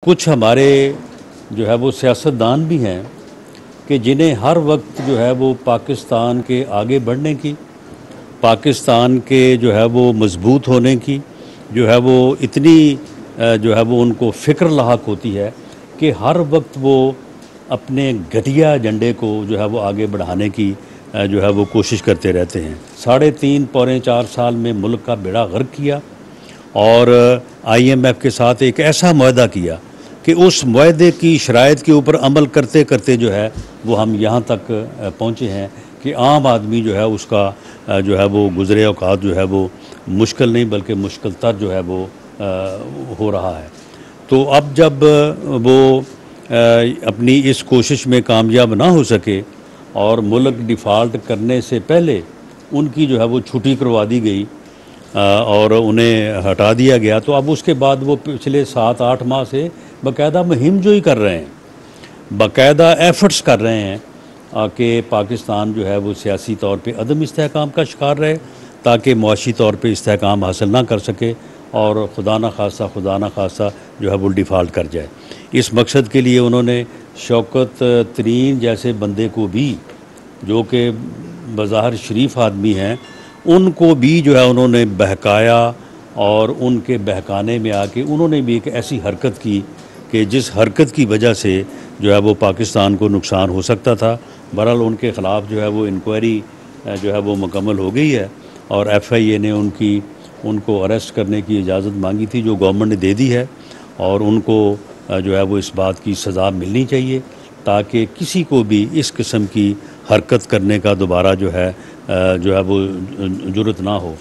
कुछ हमारे जो है वो सियासतदान भी हैं कि जिन्हें हर वक्त जो है वो पाकिस्तान के आगे बढ़ने की, पाकिस्तान के जो है वो मजबूत होने की जो है वो इतनी जो है वो उनको फ़िक्र लाहक होती है कि हर वक्त वो अपने घटिया एजेंडे को जो है वो आगे बढ़ाने की जो है वो कोशिश करते रहते हैं। 3.5 पौने 4 साल में मुल्क का बेड़ा गर्क किया और IMF के साथ एक ऐसा मुआहदा किया कि उस मुआहदे की शराइत के ऊपर अमल करते करते जो है वो हम यहाँ तक पहुँचे हैं कि आम आदमी जो है उसका जो है वो गुज़रे औक़ात जो है वो मुश्किल नहीं बल्कि मुश्किल तर जो है वो हो रहा है। तो अब जब वो अपनी इस कोशिश में कामयाब ना हो सके और मुल्क डिफ़ॉल्ट करने से पहले उनकी जो है वो छुट्टी करवा दी गई और उन्हें हटा दिया गया, तो अब उसके बाद वो पिछले 7-8 माह से बाकायदा मुहिम जो ही कर रहे हैं, बाकायदा एफ़र्ट्स कर रहे हैं कि पाकिस्तान जो है वो सियासी तौर पे अदम इस्तेहकाम का शिकार रहे ताकि मुआशी तौर पे इस्तेहकाम हासिल ना कर सके और खुदा न खासा जो है वो डिफ़ॉल्ट कर जाए। इस मकसद के लिए उन्होंने शौकत तरीन जैसे बंदे को भी, जो कि बज़ाहिर शरीफ आदमी हैं, उनको भी जो है उन्होंने बहकाया और उनके बहकाने में आके उन्होंने भी एक ऐसी हरकत की कि जिस हरकत की वजह से जो है वो पाकिस्तान को नुकसान हो सकता था। बहरहाल उनके ख़िलाफ़ जो है वो इंक्वायरी जो है वो मुकम्मल हो गई है और FIA ने उनको अरेस्ट करने की इजाज़त मांगी थी जो गवर्नमेंट ने दे दी है और उनको जो है वो इस बात की सज़ा मिलनी चाहिए ताकि किसी को भी इस किस्म की हरकत करने का दोबारा जो है वो जुर्रत ना हो।